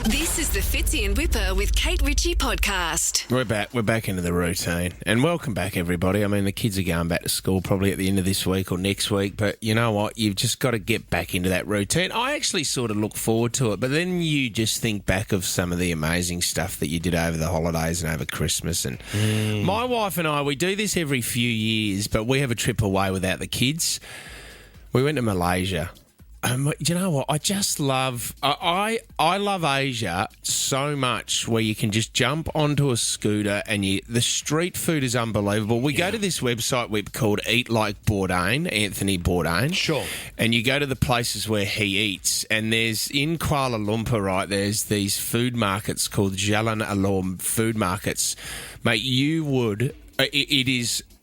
This is the Fitzy and Whipper with Kate Ritchie podcast. We're back into the routine. And welcome back, everybody. I mean, the kids are going back to school probably at the end of this week or next week. But you know what? You've just got to get back into that routine. I actually sort of look forward to it. But then you just think back of some of the amazing stuff that you did over the holidays and over Christmas. And my wife and I, we do this every few years, but we have a trip away without the kids. We went to Malaysia. You know what? I just love... I love Asia so much where you can just jump onto a scooter and the street food is unbelievable. We go to this website called Eat Like Bourdain, Anthony Bourdain. Sure. And you go to the places where he eats. And there's, in Kuala Lumpur, right, there's these food markets called Jalan Alam food markets. Mate, you would...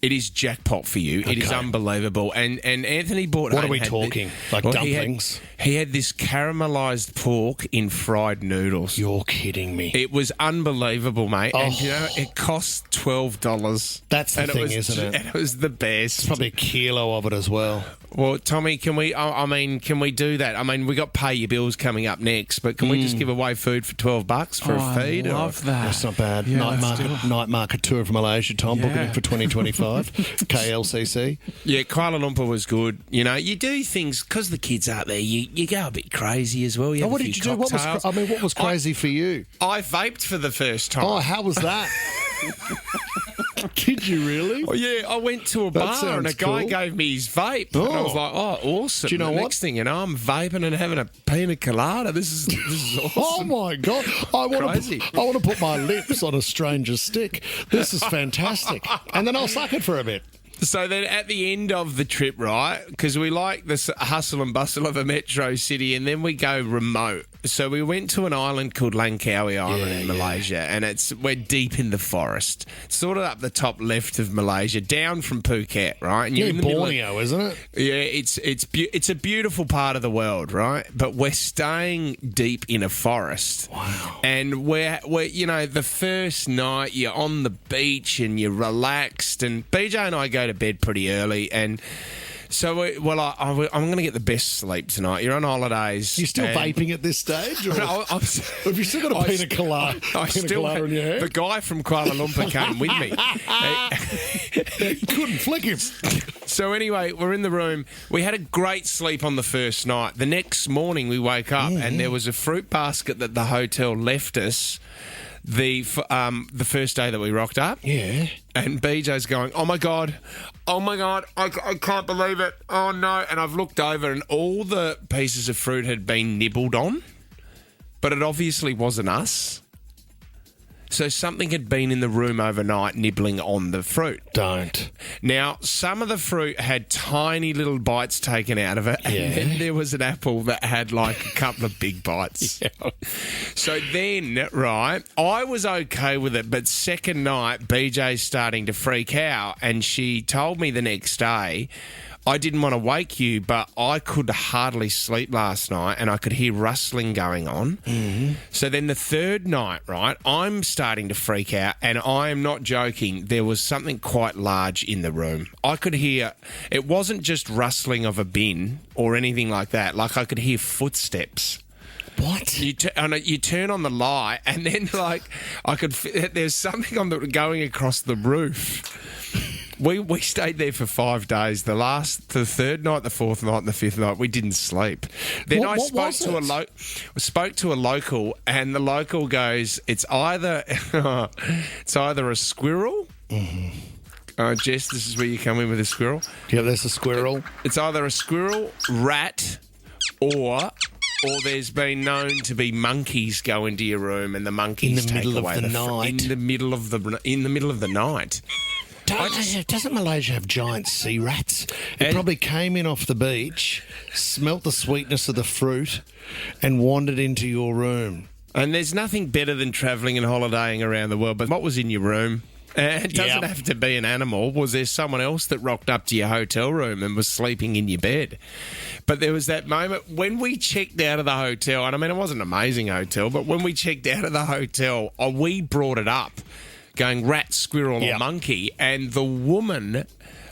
It is jackpot for you. Okay. It is unbelievable. And Anthony Bourdain... What are we talking? Dumplings? He had this caramelised pork in fried noodles. You're kidding me. It was unbelievable, mate. Oh. And, you know, it cost $12. That's the thing, isn't it? And it was the best. It's probably a kilo of it as well. Well, Tommy, can we do that? I mean, we got Pay Your Bills coming up next, but can we just give away food for $12 for a feed? I love that. That's not bad. Yeah, night market tour of Malaysia, Tom, booking it for 2025. KLCC. Yeah, Kuala Lumpur was good. You know, you do things, because the kids aren't there, you go a bit crazy as well. What did you do? What was crazy for you? I vaped for the first time. Oh, how was that? Did you really? Oh, yeah, I went to a bar and a guy gave me his vape. And I was like, oh, awesome. Do you know what? Next thing you know, I'm vaping and having a pina colada. This is awesome. Oh, my God. I want to put my lips on a stranger's stick. This is fantastic. And then I'll suck it for a bit. So then at the end of the trip, right, because we like the hustle and bustle of a metro city, and then we go remote. So we went to an island called Langkawi Island in Malaysia, and we're deep in the forest, sort of up the top left of Malaysia, down from Phuket, right? And you're in Borneo, isn't it? Yeah, it's a beautiful part of the world, right? But we're staying deep in a forest. Wow. And we're you know, the first night you're on the beach and you're relaxed, and BJ and I go to bed pretty early, and so I'm going to get the best sleep tonight. You're on holidays. You still vaping at this stage? Or have you still got a pina colada in your hair? The guy from Kuala Lumpur came with me. You couldn't flick him. So anyway, we're in the room. We had a great sleep on the first night. The next morning we woke up and there was a fruit basket that the hotel left us the first day that we rocked up. Yeah. And BJ's going, oh my God, I can't believe it. Oh, no. And I've looked over and all the pieces of fruit had been nibbled on, but it obviously wasn't us. So something had been in the room overnight nibbling on the fruit. Don't. Now, some of the fruit had tiny little bites taken out of it, and then there was an apple that had like a couple of big bites. Yeah. So then, right, I was okay with it, but second night, BJ's starting to freak out, and she told me the next day, I didn't want to wake you, but I could hardly sleep last night and I could hear rustling going on. Mm-hmm. So then the third night, right, I'm starting to freak out, and I am not joking. There was something quite large in the room. I could hear, it wasn't just rustling of a bin or anything like that. Like I could hear footsteps. What? You turn on the light, and then like there's something going across the roof. We stayed there for 5 days. The third night, the fourth night, and the fifth night, we didn't sleep. Then I spoke to a local, and the local goes, it's either a squirrel. Mm-hmm. Jess, this is where you come in with a squirrel. Yeah, there's a squirrel. It's either a squirrel, rat, or there's been known to be monkeys go into your room, and the monkeys take away the night. In the middle of the night. Doesn't Malaysia have giant sea rats? It probably came in off the beach, smelt the sweetness of the fruit, and wandered into your room. And there's nothing better than travelling and holidaying around the world. But what was in your room? It doesn't have to be an animal. Was there someone else that rocked up to your hotel room and was sleeping in your bed? But there was that moment when we checked out of the hotel, and I mean, it wasn't an amazing hotel, but when we checked out of the hotel, we brought it up, going rat, squirrel or monkey, and the woman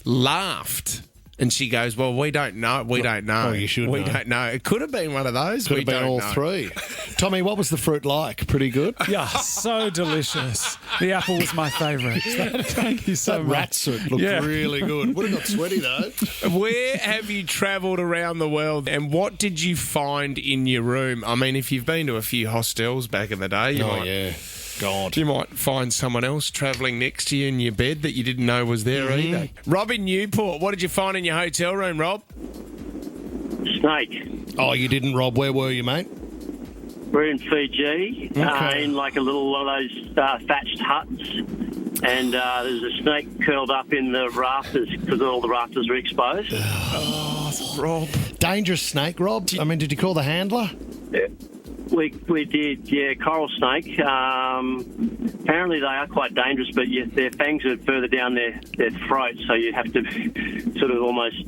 laughed And she goes, well, we don't know. We don't know. Oh, you should We know. don't know. It could have been one of those. Could We have been don't all know. three. Tommy, what was the fruit like? Pretty good? Yeah, so delicious. The apple was my favourite. Thank you so That much. rat suit looked really good. Would have got sweaty, though. Where have you travelled around the world and what did you find in your room? I mean, if you've been to a few hostels back in the day, you might find someone else travelling next to you in your bed that you didn't know was there either. Rob in Newport, what did you find in your hotel room, Rob? Snake. Oh, you didn't, Rob. Where were you, mate? We're in Fiji, in like a little one of those thatched huts. And there's a snake curled up in the rafters because all the rafters are exposed. Rob. Dangerous snake, Rob. I mean, did you call the handler? We did, coral snake. Apparently they are quite dangerous, but their fangs are further down their throat, so you have to sort of almost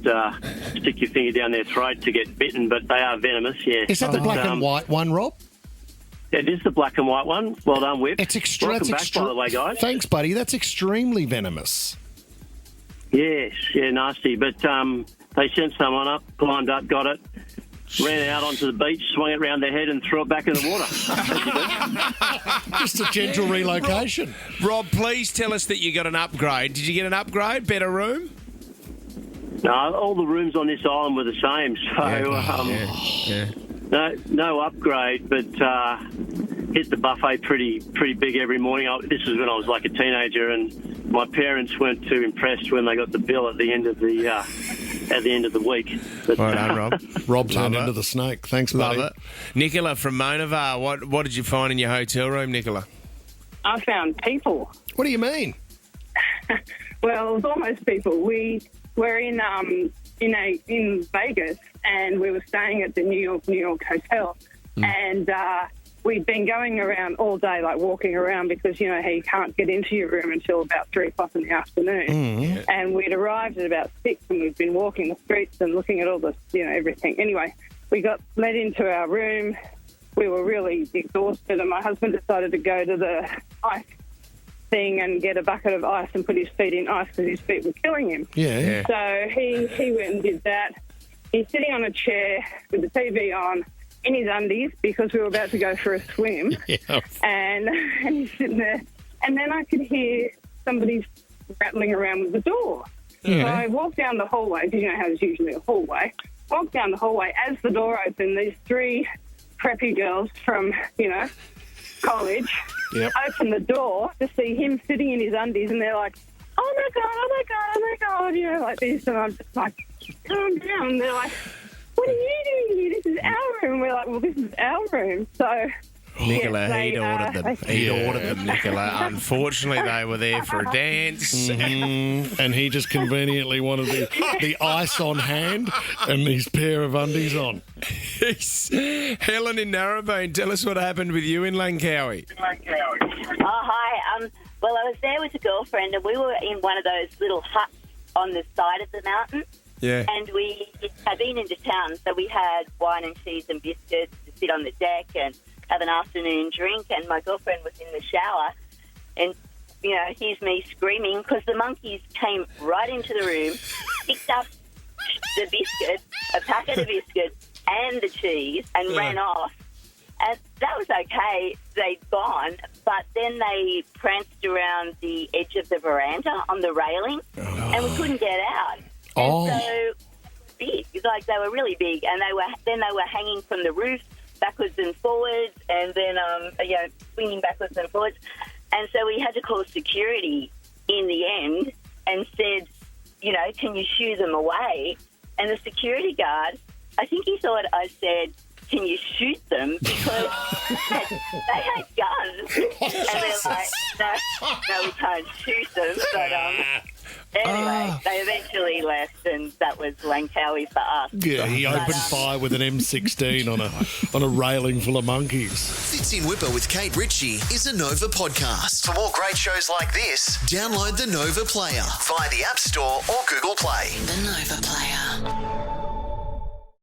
stick your finger down their throat to get bitten, but they are venomous, yeah. Is that the black and white one, Rob? It is the black and white one. Well done, Whip. Welcome back, by the way, guys. Thanks, buddy. That's extremely venomous. Yes, nasty. But they sent someone up, climbed up, got it, ran out onto the beach, swung it round their head and threw it back in the water. Just a gentle relocation. Rob, please tell us that you got an upgrade. Did you get an upgrade? Better room? No, all the rooms on this island were the same, so no upgrade, but hit the buffet pretty big every morning. This was when I was like a teenager, and my parents weren't too impressed when they got the bill at the end of the week. But, Well done, Rob. Rob turned into the snake. Thanks, buddy. Love it. Nicola from Monavar, what did you find in your hotel room, Nicola? I found people. What do you mean? Well, it was almost people. We were in Vegas, and we were staying at the New York hotel, and we'd been going around all day, like walking around, because you know how you can't get into your room until about 3 o'clock in the afternoon. And we'd arrived at about 6, and we'd been walking the streets and looking at all the everything. Anyway, we got let into our room. We were really exhausted, and my husband decided to go to the ice thing and get a bucket of ice and put his feet in ice because his feet were killing him. Yeah. So he went and did that. He's sitting on a chair with the TV on in his undies because we were about to go for a swim. And he's sitting there. And then I could hear somebody rattling around with the door. So I walked down the hallway, because you know how there's usually a hallway. Walked down the hallway. As the door opened, these 3 preppy girls from, college open the door to see him sitting in his undies, and they're like, oh my God, like this. And I'm just like, calm down. And they're like, what are you doing here? This is our room. We're like, well, this is our room. So Nicola, he'd ordered them. He'd ordered them, Nicola. Unfortunately, they were there for a dance. And he just conveniently wanted the ice on hand and his pair of undies on. Helen in Narrabeen, tell us what happened with you in Langkawi. Oh, hi. Well, I was there with a girlfriend, and we were in one of those little huts on the side of the mountain. Yeah. And we had been into town, so we had wine and cheese and biscuits to sit on the deck and have an afternoon drink. And my girlfriend was in the shower, and, here's me screaming because the monkeys came right into the room, picked up the biscuit, a packet of biscuits and the cheese, and ran off. And that was okay. They'd gone, but then they pranced around the edge of the veranda on the railing, and we couldn't get out. And so big, like they were really big, and they were hanging from the roof backwards and forwards, and then swinging backwards and forwards. And so we had to call security in the end and said, can you shoo them away? And the security guard, I think he thought I said, can you shoot them? Because they had guns. And they're like, no, we can't shoot them. But anyway, they eventually left, and that was Langkawi for us. Yeah, he opened fire with an M16 on a railing full of monkeys. Fitzy and Whipper with Kate Ritchie is a Nova podcast. For more great shows like this, download the Nova Player via the App Store or Google Play. The Nova Player.